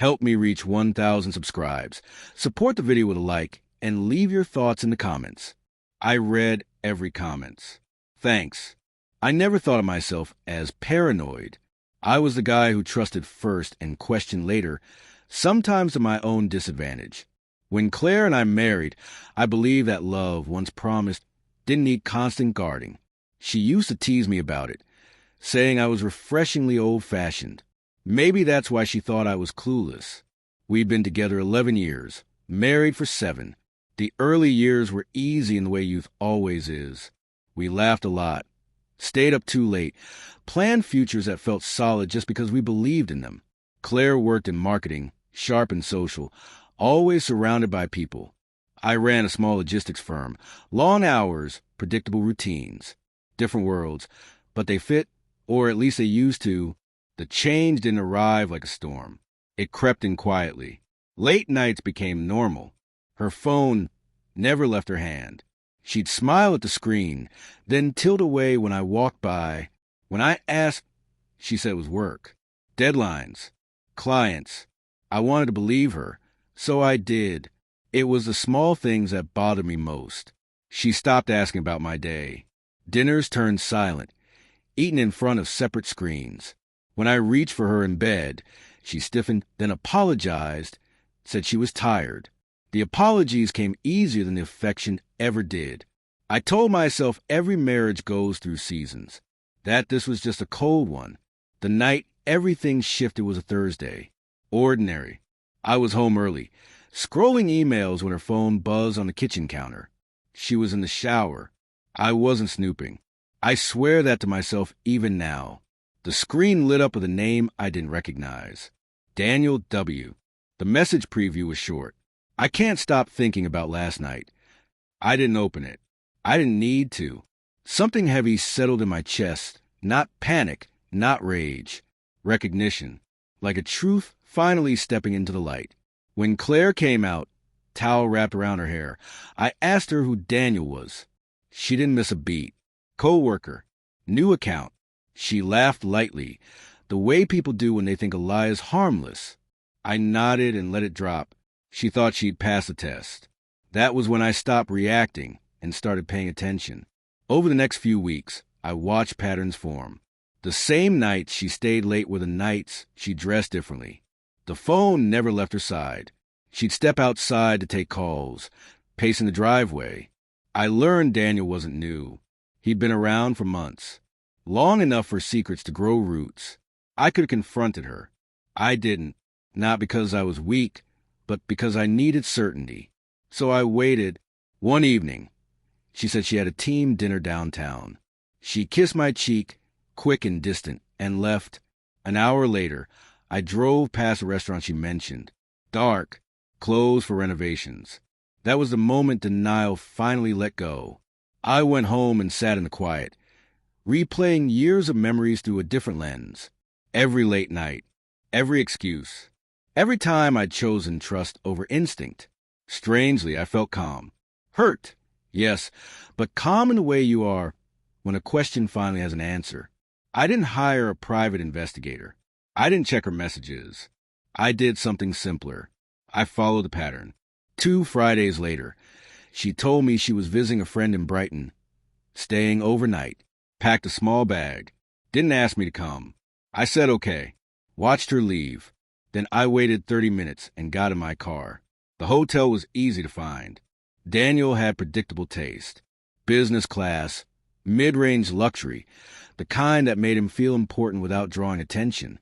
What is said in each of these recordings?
Help me reach 1,000 subscribes. Support the video with a like and leave your thoughts in the comments. I read every comment. Thanks. I never thought of myself as paranoid. I was the guy who trusted first and questioned later, sometimes to my own disadvantage. When Claire and I married, I believed that love, once promised, didn't need constant guarding. She used to tease me about it, saying I was refreshingly old-fashioned. Maybe that's why she thought I was clueless. We'd been together 11 years, married for 7. The early years were easy in the way youth always is. We laughed a lot, stayed up too late, planned futures that felt solid just because we believed in them. Claire worked in marketing, sharp and social, always surrounded by people. I ran a small logistics firm, long hours, predictable routines. Different worlds, but they fit, or at least they used to. The change didn't arrive like a storm. It crept in quietly. Late nights became normal. Her phone never left her hand. She'd smile at the screen, then tilt away when I walked by. When I asked, she said it was work. Deadlines. Clients. I wanted to believe her, so I did. It was the small things that bothered me most. She stopped asking about my day. Dinners turned silent, eaten in front of separate screens. When I reached for her in bed, she stiffened, then apologized, said she was tired. The apologies came easier than the affection ever did. I told myself every marriage goes through seasons, that this was just a cold one. The night everything shifted was a Thursday. Ordinary. I was home early, scrolling emails when her phone buzzed on the kitchen counter. She was in the shower. I wasn't snooping. I swear that to myself even now. The screen lit up with a name I didn't recognize. Daniel W. The message preview was short. I can't stop thinking about last night. I didn't open it. I didn't need to. Something heavy settled in my chest. Not panic, not rage. Recognition. Like a truth finally stepping into the light. When Claire came out, towel wrapped around her hair, I asked her who Daniel was. She didn't miss a beat. Co-worker. New account. She laughed lightly, the way people do when they think a lie is harmless. I nodded and let it drop. She thought she'd pass the test. That was when I stopped reacting and started paying attention. Over the next few weeks, I watched patterns form. The same nights she stayed late were the nights she dressed differently. The phone never left her side. She'd step outside to take calls, pacing the driveway. I learned Daniel wasn't new. He'd been around for months, long enough for secrets to grow roots. I could have confronted her. I didn't, not because I was weak, but because I needed certainty. So I waited. One evening, she said she had a team dinner downtown. She kissed my cheek, quick and distant, and left. An hour later, I drove past a restaurant she mentioned. Dark, closed for renovations. That was the moment denial finally let go. I went home and sat in the quiet, replaying years of memories through a different lens. Every late night, every excuse, every time I'd chosen trust over instinct. Strangely, I felt calm. Hurt, yes, but calm in the way you are when a question finally has an answer. I didn't hire a private investigator. I didn't check her messages. I did something simpler. I followed the pattern. 2 Fridays later, she told me she was visiting a friend in Brighton, staying overnight, packed a small bag, didn't ask me to come. I said okay, watched her leave. Then I waited 30 minutes and got in my car. The hotel was easy to find. Daniel had predictable taste. Business class, mid-range luxury, the kind that made him feel important without drawing attention.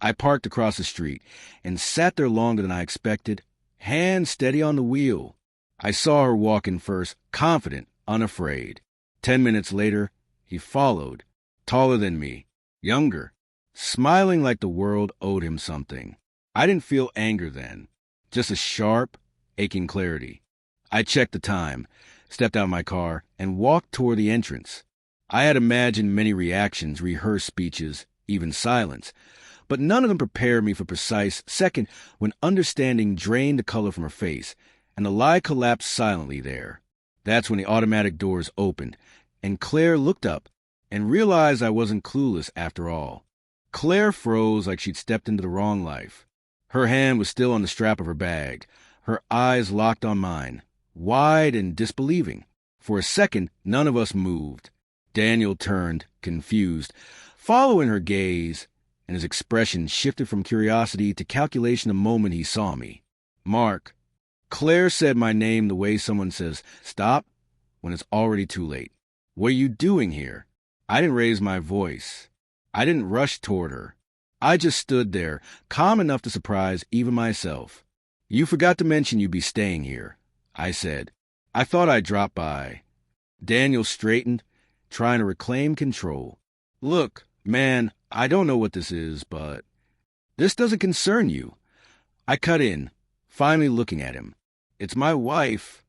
I parked across the street and sat there longer than I expected, hands steady on the wheel. I saw her walk in first, confident, unafraid. 10 minutes later, he followed, taller than me, younger, smiling like the world owed him something. I didn't feel anger then, just a sharp, aching clarity. I checked the time, stepped out of my car, and walked toward the entrance. I had imagined many reactions, rehearsed speeches, even silence, but none of them prepared me for precise second when understanding drained the color from her face, and the lie collapsed silently there. That's when the automatic doors opened, and Claire looked up and realized I wasn't clueless after all. Claire froze like she'd stepped into the wrong life. Her hand was still on the strap of her bag, her eyes locked on mine, wide and disbelieving. For a second, none of us moved. Daniel turned, confused, following her gaze, and his expression shifted from curiosity to calculation the moment he saw me. Mark, Claire said my name the way someone says, "Stop," when it's already too late. What are you doing here? I didn't raise my voice. I didn't rush toward her. I just stood there, calm enough to surprise even myself. You forgot to mention you'd be staying here, I said. I thought I'd drop by. Daniel straightened, trying to reclaim control. Look, man, I don't know what this is, but this doesn't concern you. I cut in, finally looking at him. It's my wife.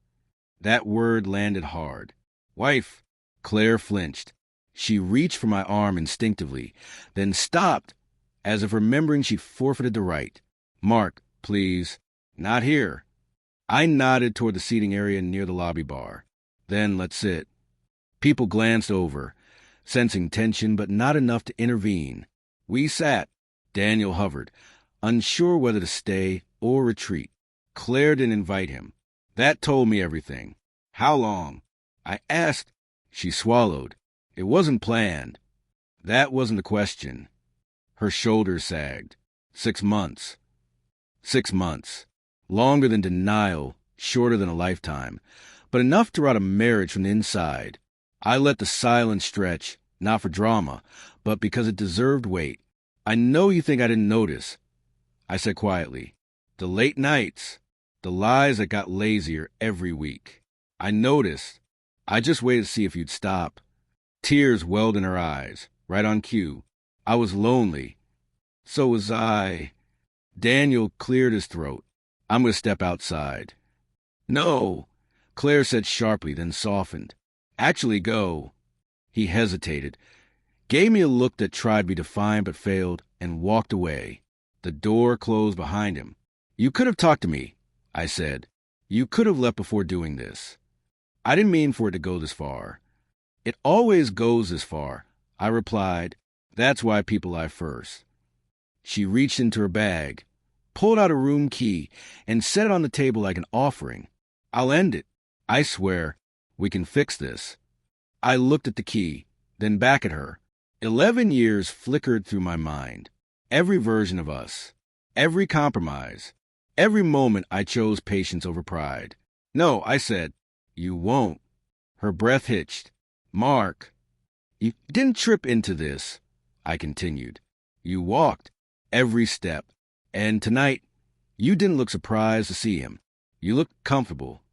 That word landed hard. Wife. Claire flinched. She reached for my arm instinctively, then stopped, as if remembering she'd forfeited the right. Mark, please. Not here. I nodded toward the seating area near the lobby bar. Then let's sit. People glanced over, sensing tension but not enough to intervene. We sat. Daniel hovered, unsure whether to stay or retreat. Claire didn't invite him. That told me everything. How long? I asked. She swallowed. It wasn't planned. That wasn't the question. Her shoulders sagged. 6 months. 6 months. Longer than denial, shorter than a lifetime, but enough to rot a marriage from the inside. I let the silence stretch, not for drama, but because it deserved weight. I know you think I didn't notice, I said quietly. The late nights, the lies that got lazier every week. I noticed. I just waited to see if you'd stop. Tears welled in her eyes, right on cue. I was lonely. So was I. Daniel cleared his throat. I'm going to step outside. No, Claire said sharply, then softened. Actually go. He hesitated, gave me a look that tried to be defiant but failed, and walked away. The door closed behind him. You could have talked to me, I said. You could have left before doing this. I didn't mean for it to go this far. It always goes this far, I replied. That's why people lie first. She reached into her bag, pulled out a room key, and set it on the table like an offering. I'll end it. I swear. We can fix this. I looked at the key, then back at her. 11 years flickered through my mind. Every version of us. Every compromise. Every moment I chose patience over pride. No, I said. You won't. Her breath hitched. Mark. You didn't trip into this, I continued. You walked. Every step. And tonight, you didn't look surprised to see him. You looked comfortable.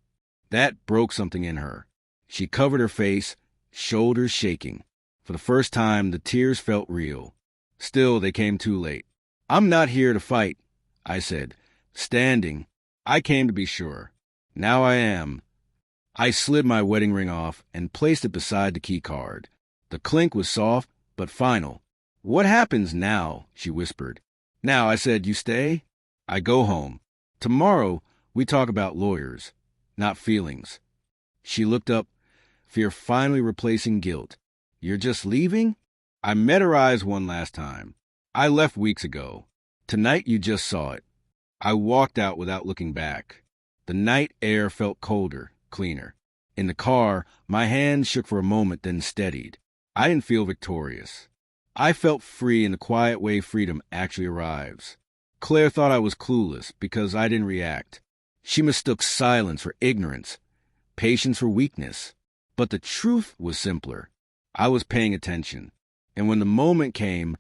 That broke something in her. She covered her face, shoulders shaking. For the first time, the tears felt real. Still, they came too late. I'm not here to fight, I said. Standing. I came to be sure. Now I am. I slid my wedding ring off and placed it beside the key card. The clink was soft, but final. What happens now? She whispered. Now, I said, you stay? I go home. Tomorrow, we talk about lawyers, not feelings. She looked up, fear finally replacing guilt. You're just leaving? I met her eyes one last time. I left weeks ago. Tonight you just saw it. I walked out without looking back. The night air felt colder, cleaner. In the car, my hands shook for a moment, then steadied. I didn't feel victorious. I felt free in the quiet way freedom actually arrives. Claire thought I was clueless because I didn't react. She mistook silence for ignorance, patience for weakness. But the truth was simpler. I was paying attention. And when the moment came,